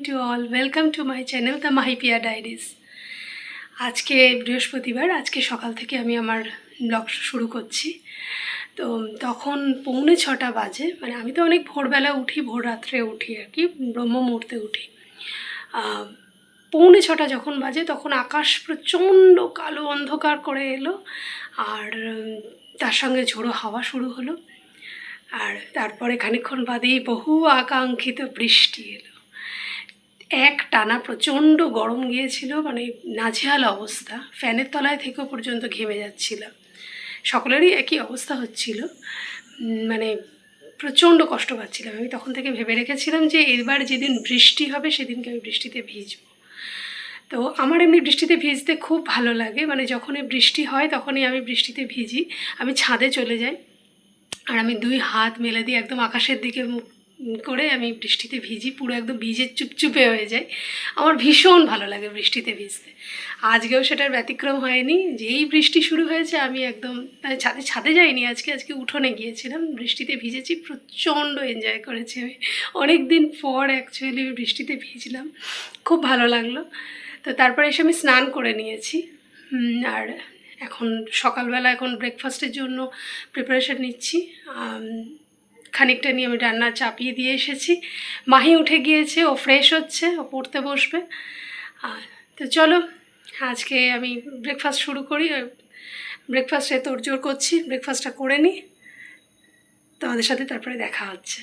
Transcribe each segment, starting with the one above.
to all. Welcome to my channel, The Mahipia Diaries. আজকে বৃহস্পতিবার, আজকে সকাল থেকে আমি আমার ব্লগ শুরু করছি। তো তখন 6:45 বাজে, মানে আমি তো অনেক ভোরবেলা উঠি, ভোর রাত্রে উঠি আর কি, ব্রহ্ম মুহূর্তে উঠি। 6:45 যখন বাজে তখন আকাশ প্রচণ্ড কালো অন্ধকার করে এলো, আর তার সঙ্গে ঝোড়ো হাওয়া শুরু হলো। আর তারপরে খানিকক্ষণ বাদেই বহু আকাঙ্ক্ষিত বৃষ্টি এলো। এক টানা প্রচণ্ড গরম গিয়েছিল, মানে নাজেহাল অবস্থা, ফ্যানের তলায় থেকেও পর্যন্ত ঘেমে যাচ্ছিলাম। সকলেরই একই অবস্থা হচ্ছিল, মানে প্রচণ্ড কষ্ট পাচ্ছিলাম। আমি তখন থেকে ভেবে রেখেছিলাম যে এবার যেদিন বৃষ্টি হবে সেদিনকে আমি বৃষ্টিতে ভিজব। তো আমার এমনি বৃষ্টিতে ভিজতে খুব ভালো লাগে, মানে যখনই বৃষ্টি হয় তখনই আমি বৃষ্টিতে ভিজি। আমি ছাদে চলে যাই আর আমি 2 হাত মেলে দিয়ে একদম আকাশের দিকে মুখ করে আমি বৃষ্টিতে ভিজি, পুরো একদম ভিজে চুপচুপে হয়ে যায়। আমার ভীষণ ভালো লাগে বৃষ্টিতে ভিজতে। আজকেও সেটার ব্যতিক্রম হয়নি। যেই বৃষ্টি শুরু হয়েছে আমি একদম ছাদে যাইনি, আজকে উঠোনে গিয়েছিলাম, বৃষ্টিতে ভিজেছি, প্রচণ্ড এনজয় করেছি আমি। অনেক দিন পর অ্যাকচুয়ালি বৃষ্টিতে ভিজলাম, খুব ভালো লাগলো। তো তারপরে এসে আমি স্নান করে নিয়েছি, আর এখন সকালবেলা এখন ব্রেকফাস্টের জন্য প্রিপারেশান নিচ্ছি। খানিকটা নিয়ে আমি রান্না চাপিয়ে দিয়ে এসেছি। মাহি উঠে গিয়েছে, ও ফ্রেশ হচ্ছে, ও পড়তে বসবে। তো চলো আজকে আমি ব্রেকফাস্ট শুরু করি। ব্রেকফাস্টে তোড়জোড় করছি, ব্রেকফাস্টটা করে নিই, তোমাদের সাথে তারপরে দেখা হচ্ছে।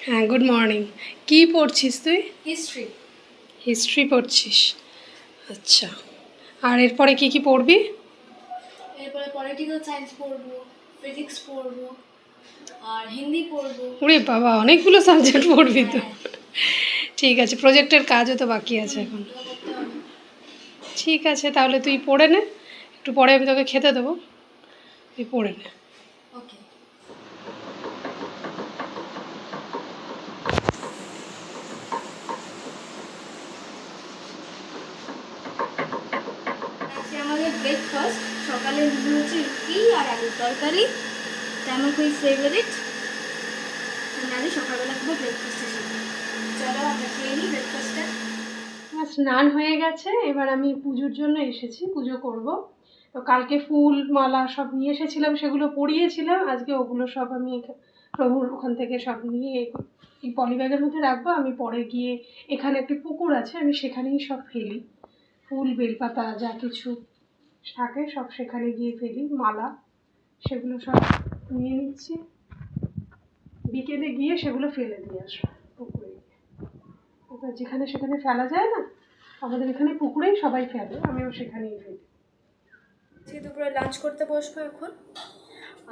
হ্যাঁ, গুড মর্নিং। কী পড়ছিস তুই? হিস্ট্রি পড়ছিস? আচ্ছা, আর এরপরে কি পড়বি? এরপরে পলিটিক্যাল সায়েন্স পড়বো, ফিজিক্স পড়বো, আর হিন্দি পড়বো। ওরে বাবা, অনেকগুলো সাবজেক্ট পড়বি তো। ঠিক আছে, প্রজেক্টের কাজও তো বাকি আছে এখন। ঠিক আছে, তাহলে তুই পড়ে নে, একটু পরে আমি তোকে খেতে দেবো, তুই পড়ে নে। ওকে। আজকে আমাদের ব্রেকফাস্ট সকালে হচ্ছে রুটি আর আলুর তরকারি, আমার খুবই ফেভারিট। আমি সকালবেলা খাবো ব্রেকফাস্টে। চলো আমরা খেয়ে নিই ব্রেকফাস্টটা। আমার স্নান হয়ে গেছে, এবার আমি পুজোর জন্য এসেছি, পুজো করব। তো কালকে ফুল মালা সব নিয়ে এসেছিলাম, সেগুলো পরিয়েছিলাম, আজকে ওগুলো সব আমি প্রভুর ওখান থেকে সব নিয়ে এই পলিব্যাগের মধ্যে রাখবো। আমি পরে গিয়ে এখানে একটি পুকুর আছে, আমি সেখানেই সব ফেলি, ফুল বেলপাতা যা কিছু থাকে সব সেখানে গিয়ে ফেলি, মালা সেগুলো সব নিয়ে নিচ্ছি। বিকেলে গিয়ে সেগুলো ফেলে দিয়ে আসবো পুকুরে গিয়ে। এবার যেখানে সেখানে ফেলা যায় না, আমাদের এখানে পুকুরেই সবাই ফেলে, আমিও সেখানেই ফেলি। আজকে দুপুরে লাঞ্চ করতে বসবো এখন,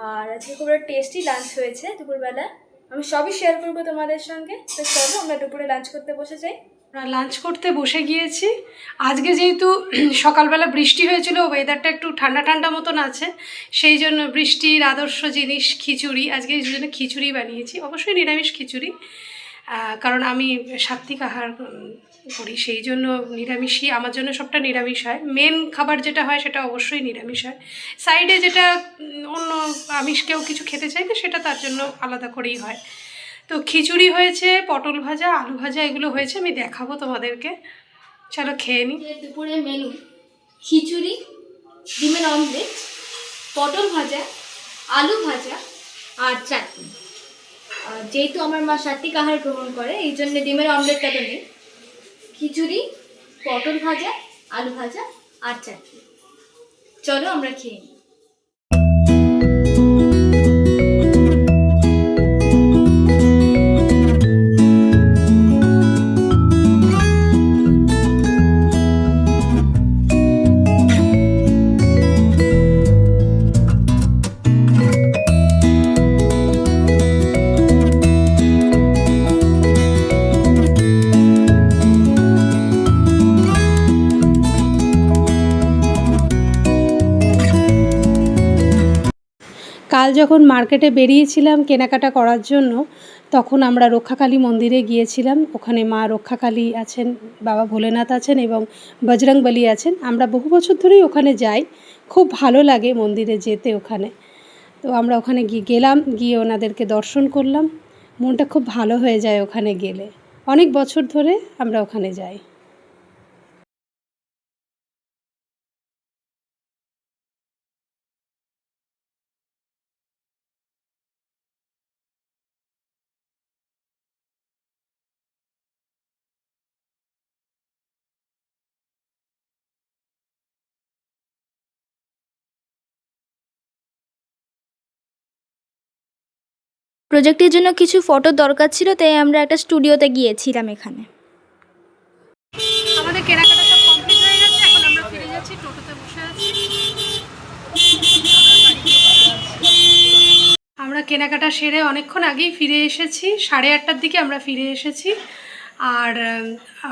আর আজকে খুব টেস্টি লাঞ্চ হয়েছে দুপুরবেলা। আমি সবই শেয়ার করবো তোমাদের সঙ্গে। তো চলো আমরা দুপুরে লাঞ্চ করতে বসে যাই। লাঞ্চ করতে বসে গিয়েছি। আজকে যেহেতু সকালবেলা বৃষ্টি হয়েছিল, ওয়েদারটা একটু ঠান্ডা ঠান্ডা মতন আছে, সেই জন্য বৃষ্টির আদর্শ জিনিস খিচুড়ি, আজকে এই জন্য খিচুড়ি বানিয়েছি, অবশ্যই নিরামিষ খিচুড়ি, কারণ আমি সাত্ত্বিক আহার করি, সেই জন্য নিরামিষই আমার জন্য সবটা নিরামিষ হয়। মেন খাবার যেটা হয় সেটা অবশ্যই নিরামিষ হয়। সাইডে যেটা অন্য আমিষ কেউ কিছু খেতে চাইলে সেটা তার জন্য আলাদা করেই হয়। তো খিচুড়ি হয়েছে, পটল ভাজা, আলু ভাজা, এগুলো হয়েছে, আমি দেখাবো তোমাদেরকে। চলো খেয়ে নিই। দুপুরে মেনু খিচুড়ি, ডিমের অমলেট, পটল ভাজা, আলু ভাজা আর চাটনি। যেহেতু আমার মা সাত্ত্বিক আহার গ্রহণ করে, এই জন্য ডিমের অমলেটটা তো নেই। খিচুড়ি, পটল ভাজা, আলু ভাজা আর চাটনি। চলো আমরা খেয়ে নিই। কাল যখন মার্কেটে বেরিয়েছিলাম কেনাকাটা করার জন্য, তখন আমরা রক্ষাকালী মন্দিরে গিয়েছিলাম। ওখানে মা রক্ষাকালী আছেন, বাবা ভোলেনাথ আছেন এবং বজরংবলী আছেন। আমরা বহু বছর ধরেই ওখানে যাই, খুব ভালো লাগে মন্দিরে যেতে ওখানে। তো আমরা ওখানে গেলাম, গিয়ে ওনাদেরকে দর্শন করলাম। মনটা খুব ভালো হয়ে যায় ওখানে গেলে। অনেক বছর ধরে আমরা ওখানে যাই। প্রজেক্টের জন্য কিছু ফটো দরকার ছিল, তাই আমরা একটা স্টুডিওতে গিয়েছিলাম এখানে। আমাদের কেনাকাটা সব কমপ্লিট হয়ে গেছে, এখন আমরা ফিরে যাচ্ছি, টোটোতে বসে আছি। আমরা কেনাকাটা সেরে অনেকক্ষণ আগেই ফিরে এসেছি, 8:30টার দিকে আমরা ফিরে এসেছি। আর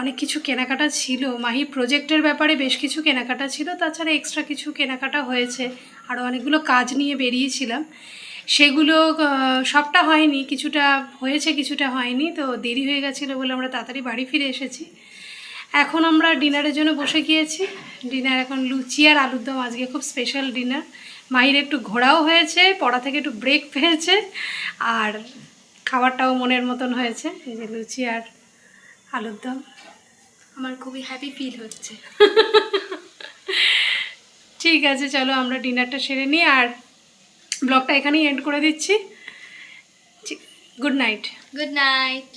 অনেক কিছু কেনাকাটা ছিল, মাহি প্রজেক্টের ব্যাপারে বেশ কিছু কেনাকাটা ছিল, তাছাড়া এক্সট্রা কিছু কেনাকাটা হয়েছে। আরও অনেকগুলো কাজ নিয়ে বেরিয়েছিলাম, সেগুলো সবটা হয়নি, কিছুটা হয়েছে কিছুটা হয়নি। তো দেরি হয়ে গেছিলো বলে আমরা তাড়াতাড়ি বাড়ি ফিরে এসেছি। এখন আমরা ডিনারের জন্য বসে গিয়েছি। ডিনার এখন লুচি আর আলুর দম, আজকে খুব স্পেশাল ডিনার। মাহির একটু ঘোরাও হয়েছে, পড়া থেকে একটু ব্রেক পেয়েছে, আর খাবারটাও মনের মতন হয়েছে। এই যে লুচি আর আলুর দম, আমার খুবই হ্যাপি ফিল হচ্ছে। ঠিক আছে, চলো আমরা ডিনারটা সেরে নিই আর ব্লগটা এখানেই এন্ড করে দিচ্ছি। Good night. Good night.